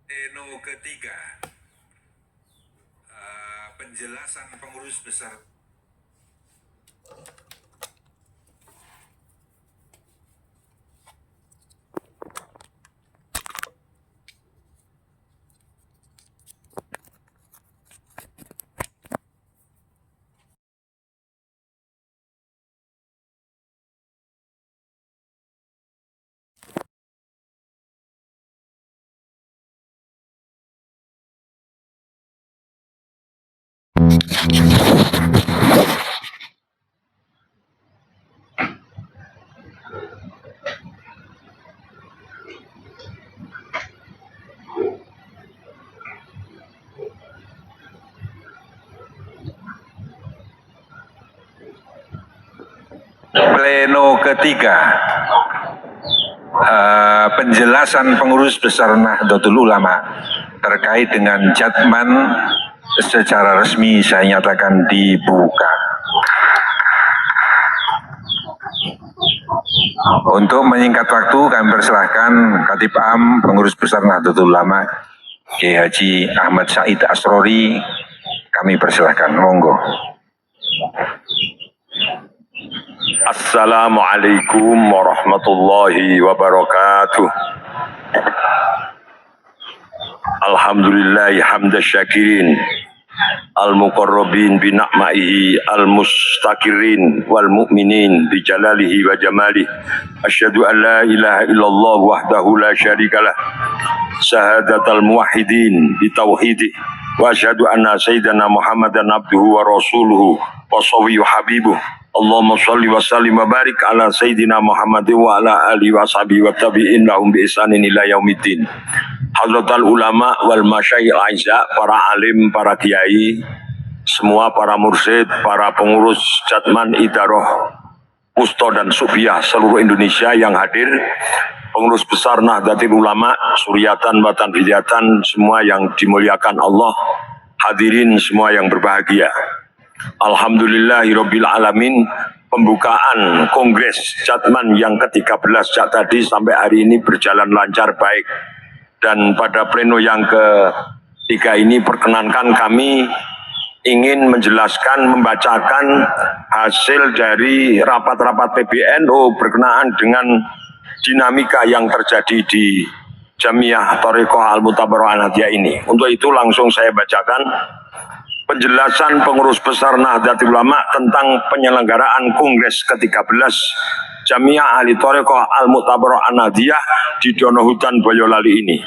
Pleno ketiga, penjelasan pengurus besar Pleno ketiga, penjelasan pengurus besar Nahdlatul Ulama terkait dengan Jatman secara resmi saya nyatakan dibuka. Untuk menyingkat waktu kami persilahkan Khatib Am Pengurus Besar Nahdlatul Ulama Kiai Haji Ahmad Said Asrori, kami persilahkan, monggo. Assalamualaikum warahmatullahi wabarakatuh. Alhamdulillahi hamda syakirin al-muqarrabin bina'ma'ihi al-mustaqirin wal mu'minin bijalalihi wa jamalih. Asyhadu an la ilaha illallah wahdahu la syarikalah syahadatal muwahhidin bitauhidih wa asyhadu anna sayyidana Muhammadan abduhu wa rasuluhu wa sawiyyu habibuh. Allahumma sholli wa sallim wa barik ala sayyidina Muhammadin wa ala alihi wa sahbihi wa tabi'in lahum bi ihsanin ila yaumiddin. Hadratal ulama wal masyayikh aiza, para alim, para kiai, semua para mursyid, para pengurus Jatman Idaroh Wusta dan Subiah seluruh Indonesia yang hadir, pengurus besar Nahdlatul Ulama, Suryatan, Batan, Hidayatan, semua yang dimuliakan Allah, hadirin semua yang berbahagia. Alhamdulillahirabbil alamin, pembukaan Kongres Jatman yang ke-13 sejak tadi sampai hari ini berjalan lancar baik. Dan pada pleno yang ke-3 ini perkenankan kami ingin menjelaskan, membacakan hasil dari rapat-rapat PBNU berkenaan dengan dinamika yang terjadi di Jamiah Thariqah Al-Mutabarra'ah An-Nahdliyah ini. Untuk itu langsung saya bacakan penjelasan pengurus besar Nahdlatul Ulama tentang penyelenggaraan Kongres ke-13 Jamiah Ahli Thariqah Al-Mutabarra'ah An-Nahdliyah di Donohudan Boyolali ini.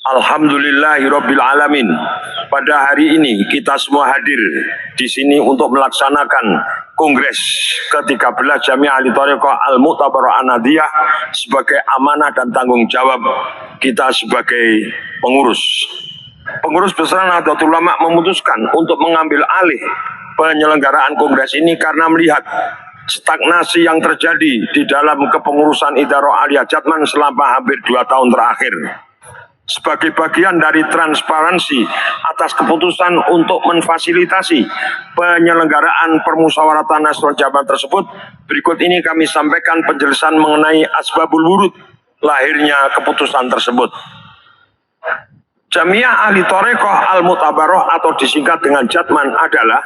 Alhamdulillahirabbil alamin. Pada hari ini kita semua hadir di sini untuk melaksanakan Kongres ke-13 Jamiah Ahli Thariqah Al-Mutabarra'ah An-Nahdliyah sebagai amanah dan tanggung jawab kita sebagai pengurus. Pengurus besar Nahdlatul Ulama memutuskan untuk mengambil alih penyelenggaraan kongres ini karena melihat stagnasi yang terjadi di dalam kepengurusan Idaroh Aliyah Jatman selama hampir 2 tahun terakhir. Sebagai bagian dari transparansi atas keputusan untuk memfasilitasi penyelenggaraan permusyawaratan nasional Jatman tersebut, berikut ini kami sampaikan penjelasan mengenai asbabul wurud lahirnya keputusan tersebut. Jamiah Ahli Thariqah Al-Mutabarra'ah atau disingkat dengan Jatman adalah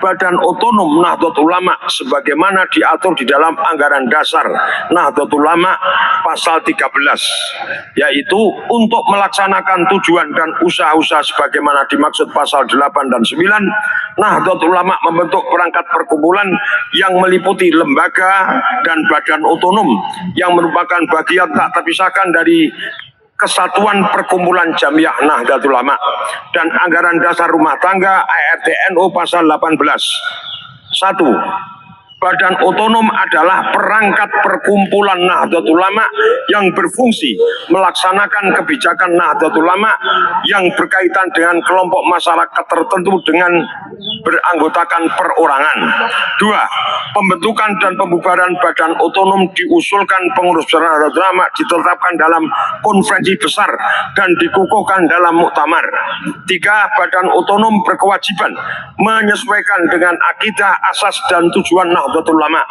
badan otonom Nahdlatul Ulama sebagaimana diatur di dalam anggaran dasar Nahdlatul Ulama pasal 13, yaitu untuk melaksanakan tujuan dan usaha-usaha sebagaimana dimaksud pasal 8 dan 9. Nahdlatul Ulama membentuk perangkat perkumpulan yang meliputi lembaga dan badan otonom yang merupakan bagian tak terpisahkan dari Kesatuan Perkumpulan Jamiah Nahdlatul Ulama dan anggaran dasar rumah tangga ART-NU pasal 18. 1. Badan otonom adalah perangkat perkumpulan Nahdlatul Ulama yang berfungsi melaksanakan kebijakan Nahdlatul Ulama yang berkaitan dengan kelompok masyarakat tertentu dengan beranggotakan perorangan. 2. Pembentukan dan pembubaran badan otonom diusulkan pengurus besar Nahdlatul Ulama ditetapkan dalam konferensi besar dan dikukuhkan dalam muktamar. 3. Badan otonom berkewajiban menyesuaikan dengan akidah, asas dan tujuan Nahdlatul Nahdlatul Ulama.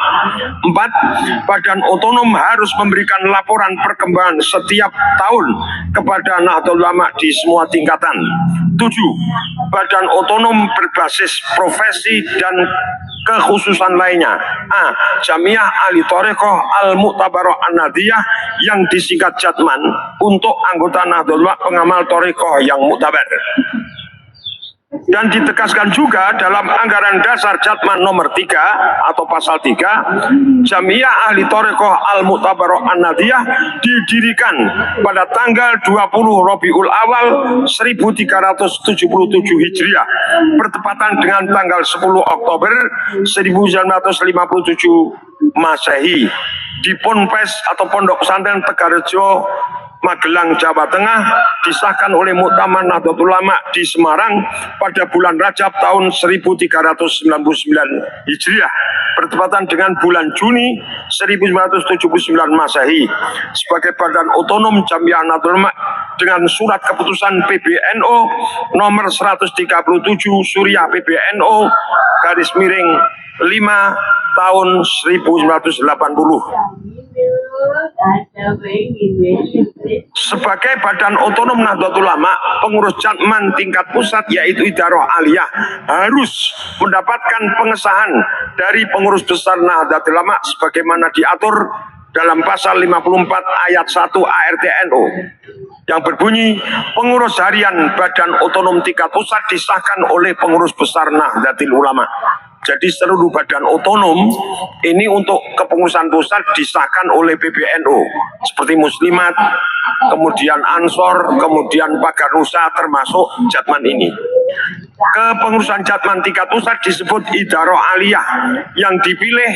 4. Badan otonom harus memberikan laporan perkembangan setiap tahun kepada Nahdlatul Ulama di semua tingkatan. 7. Badan otonom berbasis profesi dan kekhususan lainnya. A. Jamiah Ahli Thariqah Al-Mu'tabarah An-Nahdliyah yang disingkat Jatman untuk anggota Nahdlatul Ulama pengamal Thariqah yang muktabar. Dan ditegaskan juga dalam anggaran dasar Jatman nomor 3 atau pasal 3, Jamiah Ahli Thariqah Al-Mu'tabarah An-Nahdliyah didirikan pada tanggal 20 Rabiul Awal 1377 Hijriah bertepatan dengan tanggal 10 Oktober 1957 Masehi di Ponpes atau Pondok Pesantren Tegarejo, Magelang, Jawa Tengah, disahkan oleh Muktamar Nahdlatul Ulama di Semarang pada bulan Rajab tahun 1399 Hijriah bertepatan dengan bulan Juni 1979 Masehi sebagai badan otonom Jamiah Nahdlatul Ulama dengan surat keputusan PBNO nomor 137 Suriah PBNO garis miring 5 tahun 1980. Sebagai badan otonom Nahdlatul Ulama, pengurus Jatman tingkat pusat yaitu Idarah Aliyah harus mendapatkan pengesahan dari pengurus besar Nahdlatul Ulama sebagaimana diatur dalam pasal 54 ayat 1 ART NU yang berbunyi pengurus harian badan otonom tingkat pusat disahkan oleh pengurus besar Nahdlatul Ulama. Jadi seluruh badan otonom ini untuk kepengurusan pusat disahkan oleh PBNU seperti Muslimat, kemudian Ansor, kemudian Paganusa termasuk Jatman ini. Kepengurusan Jatman tingkat pusat disebut Idarah Aliyah yang dipilih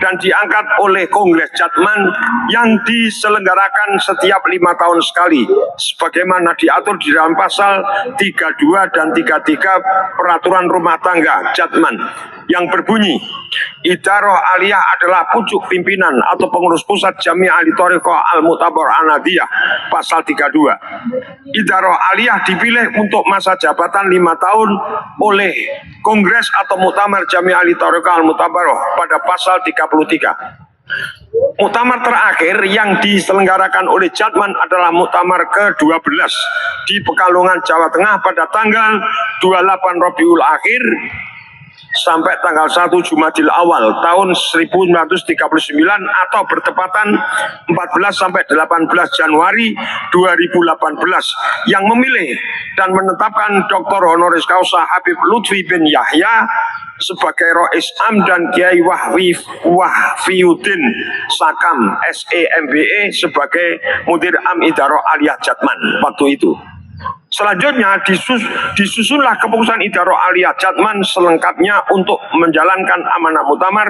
dan diangkat oleh Kongres Jatman yang diselenggarakan setiap 5 tahun sekali sebagaimana diatur di dalam pasal 32 dan 33 Peraturan Rumah Tangga Jatman yang berbunyi Idarah Aliyah adalah pucuk pimpinan atau pengurus pusat Jamiah Ahli Thariqah Al-Mu'tabarah An-Nahdliyah pasal 32. Idarah Aliyah dipilih untuk masa jabatan 5 tahun oleh Kongres atau Muktamar Jamiah Ahli Thariqah Al-Mu'tabarah pada pasal 33. Muktamar terakhir yang diselenggarakan oleh Jatman adalah Muktamar ke-12 di Pekalongan, Jawa Tengah pada tanggal 28 Rabiul Akhir sampai tanggal 1 Jumadil Awal tahun 1939 atau bertepatan 14 sampai 18 Januari 2018 yang memilih dan menetapkan Dr. Honoris Causa Habib Lutfi bin Yahya sebagai Rois Am dan Kiai Wahfiuddin Sakam SEMBE sebagai Mudir Am Idarah Aliyah Jatman waktu itu. Selanjutnya disusunlah keputusan Idarah Aliyah Jatman selengkapnya untuk menjalankan amanah muktamar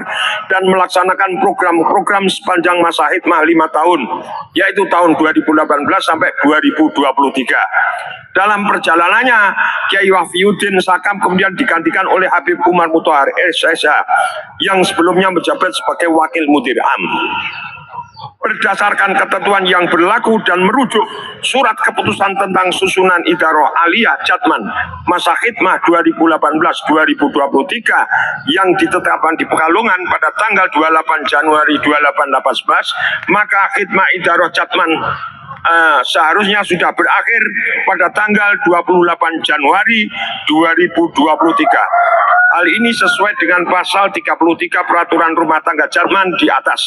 dan melaksanakan program-program sepanjang masa hikmah 5 tahun, yaitu tahun 2018 sampai 2023. Dalam perjalanannya, Kiai Wahfiuddin Sakam kemudian digantikan oleh Habib Umar Mutahar SSH yang sebelumnya menjabat sebagai Wakil Mudir Am. Berdasarkan ketentuan yang berlaku dan merujuk surat keputusan tentang susunan Idarah Aliyah Jatman masa khidmah 2018-2023 yang ditetapkan di Pekalongan pada tanggal 28 Januari 2018, maka khidmah Idarah Jatman seharusnya sudah berakhir pada tanggal 28 Januari 2023. Hal ini sesuai dengan pasal 33 Peraturan Rumah Tangga Jatman di atas.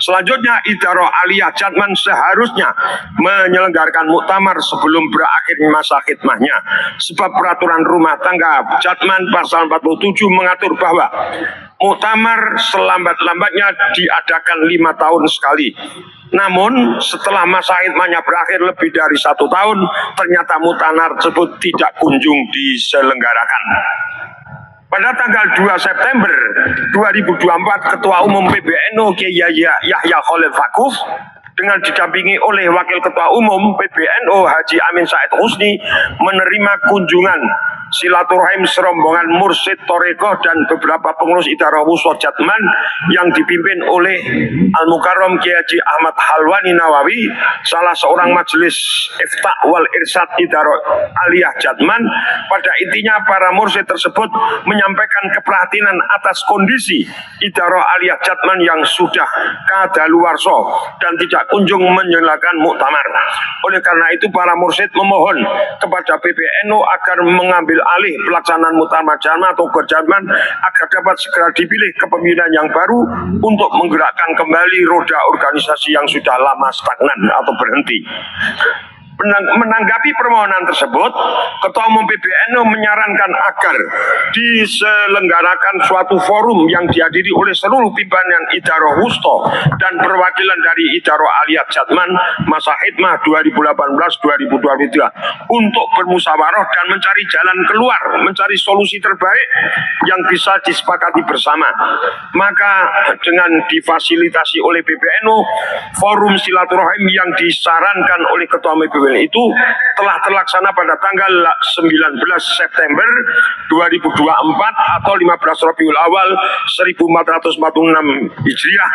Selanjutnya, Idarah Aliyah Jatman seharusnya menyelenggarakan muktamar sebelum berakhir masa khidmahnya. Sebab Peraturan Rumah Tangga Jatman pasal 47 mengatur bahwa muktamar selambat-lambatnya diadakan 5 tahun sekali. Namun setelah masa khidmahnya berakhir lebih dari 1 tahun, ternyata muktamar tersebut tidak kunjung diselenggarakan. Pada tanggal 2 September 2024, Ketua Umum PBNU Kiai Yahya Khalil Fakuf dengan didampingi oleh Wakil Ketua Umum PBNU Haji Amin Said Husni menerima kunjungan silaturahim serombongan mursyid Torekoh dan beberapa pengurus Idarah Wusto Jatman yang dipimpin oleh Al-Mukarram Kiai Haji Ahmad Halwani Nawawi, salah seorang majelis Iftah wal Irsyad Idarah Aliyah Jatman. Pada intinya para mursyid tersebut menyampaikan keprihatinan atas kondisi Idarah Aliyah Jatman yang sudah kadaluwarsa dan tidak kunjung menyelenggarakan muktamar. Oleh karena itu para mursyid memohon kepada PBNU agar mengambil alih pelaksanaan muktamar Jatman atau Jatman agar dapat segera dipilih kepemimpinan yang baru untuk menggerakkan kembali roda organisasi yang sudah lama stagnan atau berhenti. Menanggapi permohonan tersebut, Ketua Umum PBNU menyarankan agar diselenggarakan suatu forum yang dihadiri oleh seluruh pimpinan Idarah Wusto dan perwakilan dari Idarah Aliyah Jatman masa khidmah 2018-2023 untuk bermusyawarah dan mencari jalan keluar, mencari solusi terbaik yang bisa disepakati bersama. Maka dengan difasilitasi oleh PBNU, forum silaturahim yang disarankan oleh Ketua Umum PBNU itu telah terlaksana pada tanggal 19 September 2024 atau 15 Rabiul Awal 1446 Hijriah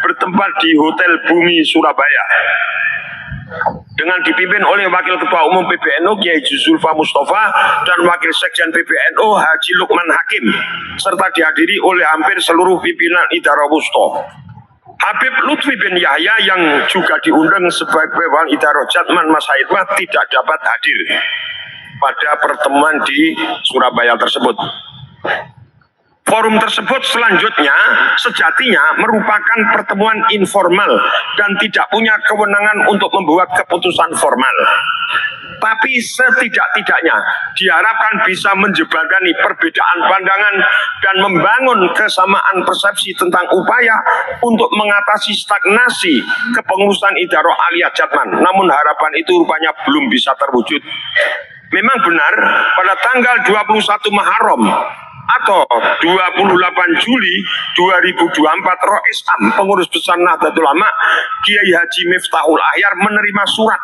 bertempat di Hotel Bumi Surabaya dengan dipimpin oleh Wakil Ketua Umum PBNU Kiai Zulfa Mustafa dan Wakil Sekjen PBNU Haji Lukman Hakim serta dihadiri oleh hampir seluruh pimpinan Idarah Wusto. Habib Lutfi bin Yahya yang juga diundang sebagai Dewan Idarah Jatman Masa Khidmah tidak dapat hadir pada pertemuan di Surabaya tersebut. Forum tersebut selanjutnya sejatinya merupakan pertemuan informal dan tidak punya kewenangan untuk membuat keputusan formal. Tapi setidak-tidaknya diharapkan bisa menjembatani perbedaan pandangan dan membangun kesamaan persepsi tentang upaya untuk mengatasi stagnasi kepengurusan Idarah Aliyah Jatman. Namun harapan itu rupanya belum bisa terwujud. Memang benar pada tanggal 21 Muharram atau 28 Juli 2024 Rois Am Pengurus Besar Nahdlatul Ulama Kiai Haji Miftahul Ahyar menerima surat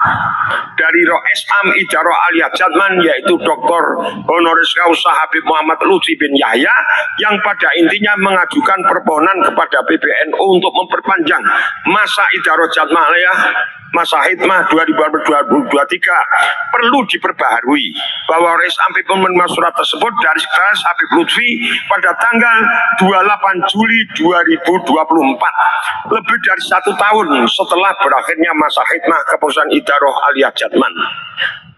dari Rois Am Idarah Aliyah Jatman yaitu Dr. Honoris Causa Habib Muhammad Lutfi bin Yahya yang pada intinya mengajukan permohonan kepada PBNU untuk memperpanjang masa Idarah Jatman Aliyah masa khidmah 2023 perlu diperbaharui bahwa Rois Am menerima surat tersebut dari Sekretaris Habib Lutfi pada tanggal 28 Juli 2024 lebih dari 1 tahun setelah berakhirnya masa khidmah kepengurusan Idarah Aliyah Jatman.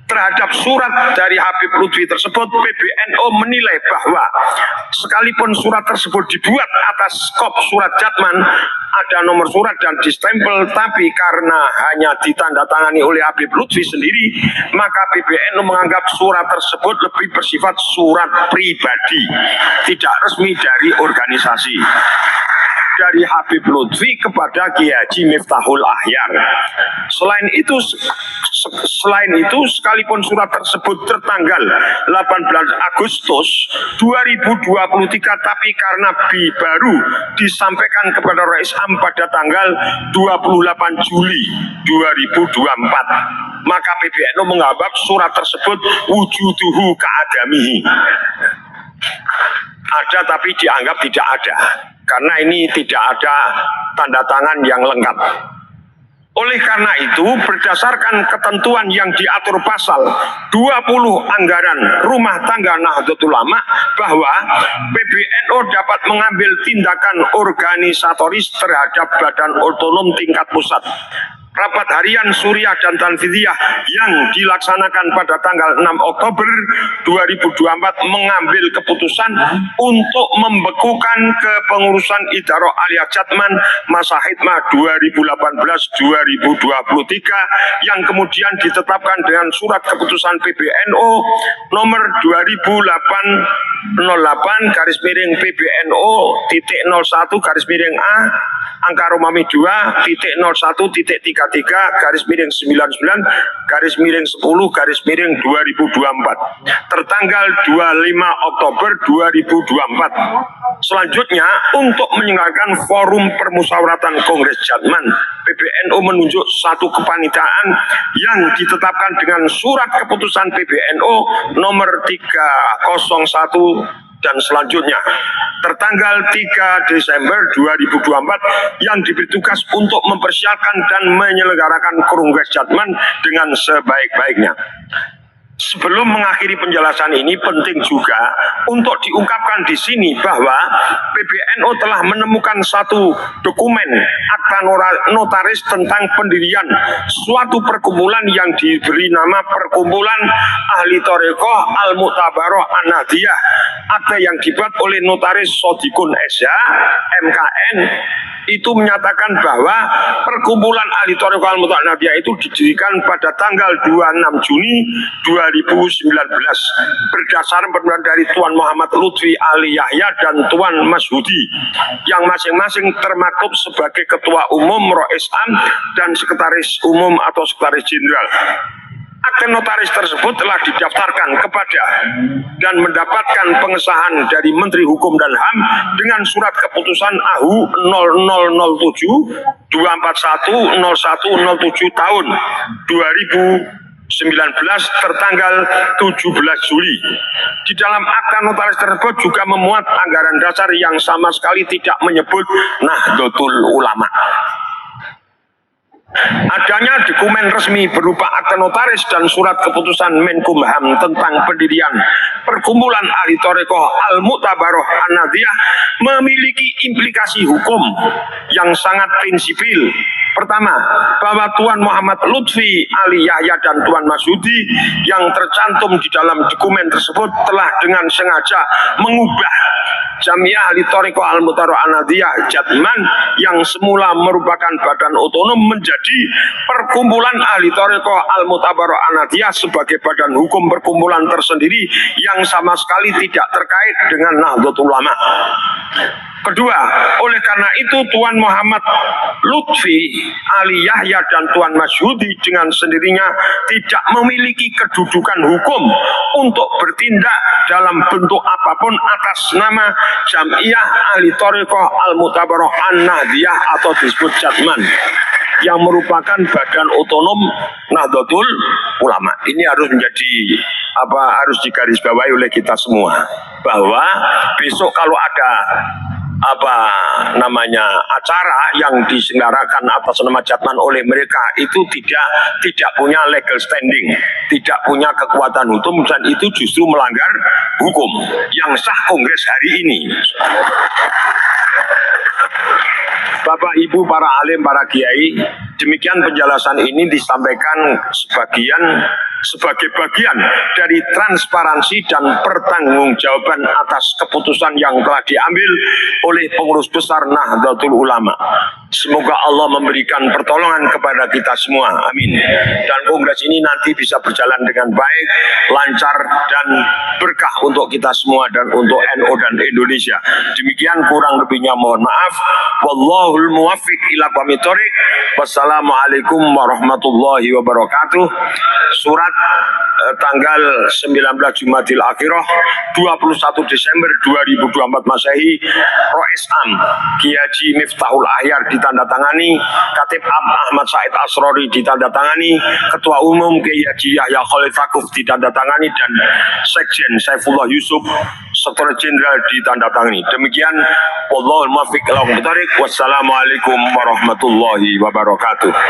Terhadap surat dari Habib Lutfi tersebut, PBNU menilai bahwa sekalipun surat tersebut dibuat atas kop surat Jatman, ada nomor surat dan distempel, tapi karena hanya ditandatangani oleh Habib Lutfi sendiri, maka PBNU menganggap surat tersebut lebih bersifat surat pribadi, tidak resmi dari organisasi. Dari Habib Lutfi kepada Kiai Haji Miftahul Ahyar. Selain itu, sekalipun surat tersebut tertanggal 18 Agustus 2023, tapi karena baru disampaikan kepada Rois Am pada tanggal 28 Juli 2024, maka PBNU menganggap surat tersebut wujuduhu ka'adamihi. Ada tapi dianggap tidak ada, karena ini tidak ada tanda tangan yang lengkap. Oleh karena itu, berdasarkan ketentuan yang diatur pasal 20 Anggaran Rumah Tangga Nahdlatul Ulama bahwa PBNU dapat mengambil tindakan organisatoris terhadap badan otonom tingkat pusat. Rapat harian Suriah dan Tanfidiyah yang dilaksanakan pada tanggal 6 Oktober 2024 mengambil keputusan untuk membekukan kepengurusan Idarah Aliyah Jatman masa khidmah 2018-2023 yang kemudian ditetapkan dengan surat keputusan PBNU nomor 2008/PBNU-01/A angka Romawi 2.01.33 3/99/10/2024 tertanggal 25 Oktober 2024. Selanjutnya, untuk menyelenggarakan forum permusyawaratan Kongres Jatman, PBNU menunjuk satu kepanitraan yang ditetapkan dengan surat keputusan PBNU nomor 301 dan selanjutnya tertanggal 3 Desember 2024 yang diberi tugas untuk mempersiapkan dan menyelenggarakan Kongres Jatman dengan sebaik-baiknya. Sebelum mengakhiri penjelasan ini, penting juga untuk diungkapkan di sini bahwa PBNU telah menemukan satu dokumen akta notaris tentang pendirian suatu perkumpulan yang diberi nama Perkumpulan Ahli Thariqah Al-Mu'tabaroh An-Nahdiyah, akta yang dibuat oleh Notaris Sodikun SH, MKN, itu menyatakan bahwa Perkumpulan Ahli Thariqah Al-Mu'tabaroh An-Nahdiyah itu didirikan pada tanggal 26 Juni 2019 berdasarkan permintaan dari Tuan Muhammad Lutfi Ali Yahya dan Tuan Masyudi yang masing-masing termaktub sebagai Ketua Umum, Rois Am, dan Sekretaris Umum atau Sekretaris Jenderal. Akte notaris tersebut telah didaftarkan kepada dan mendapatkan pengesahan dari Menteri Hukum dan HAM dengan surat keputusan AHU 0007 241 0107 tahun 2019 tertanggal 17 Juli. Di dalam akta notaris tersebut juga memuat anggaran dasar yang sama sekali tidak menyebut Nahdlatul Ulama. Adanya dokumen resmi berupa akta notaris dan surat keputusan Menkumham tentang pendirian Perkumpulan Ahli Thariqah Al-Mu'tabaroh An-Nahdiyah memiliki implikasi hukum yang sangat prinsipil. Pertama, bahwa Tuan Muhammad Lutfi Ali Yahya dan Tuan Masyudi yang tercantum di dalam dokumen tersebut telah dengan sengaja mengubah Jamiah Ahli Thariqah Al-Mu'tabaroh An-Nahdiyah Jatman yang semula merupakan badan otonom menjadi Perkumpulan Ahli Thariqah Al-Mu'tabaroh An-Nahdiyah sebagai badan hukum perkumpulan tersendiri yang sama sekali tidak terkait dengan Nahdlatul Ulama. Kedua, oleh karena itu Tuan Muhammad Lutfi Ali Yahya dan Tuan Masyudi dengan sendirinya tidak memiliki kedudukan hukum untuk bertindak dalam bentuk apapun atas nama Jamiah Ahli Thariqah Al-Mu'tabaroh An-Nahdiyah atau disebut Jatman yang merupakan badan otonom Nahdlatul Ulama. Ini harus menjadi harus digarisbawahi oleh kita semua bahwa besok kalau ada acara yang diselenggarakan atas nama Jatman oleh mereka itu tidak punya legal standing, tidak punya kekuatan hukum, dan itu justru melanggar hukum yang sah Kongres hari ini. Bapak, Ibu, para alim, para kiai, demikian penjelasan ini disampaikan sebagai bagian dari transparansi dan pertanggungjawaban atas keputusan yang telah diambil oleh pengurus besar Nahdlatul Ulama. Semoga Allah memberikan pertolongan kepada kita semua, amin. Dan kongres ini nanti bisa berjalan dengan baik, lancar, dan berkah untuk kita semua dan untuk NU dan Indonesia. Demikian, kurang lebihnya mohon maaf. Wallahul muwaffiq ila aqwamit thoriq. Wassalamualaikum warahmatullahi wabarakatuh. Surat tanggal 19 Jumadil Akhirah 21 Desember 2024 Masehi, Rois Am Kiai Haji Miftahul Ahyar ditandatangani, Khatib Am Ahmad Said Asrori ditandatangani, Ketua Umum Kiai Haji Yahya Khalil Stakuf ditandatangani, dan Sekjen Saifullah Yusuf Sekretaris Jenderal ditandatangani. Demikian, wallahul muwaffiq ila aqwamit thoriq. Wassalamualaikum warahmatullahi wabarakatuh.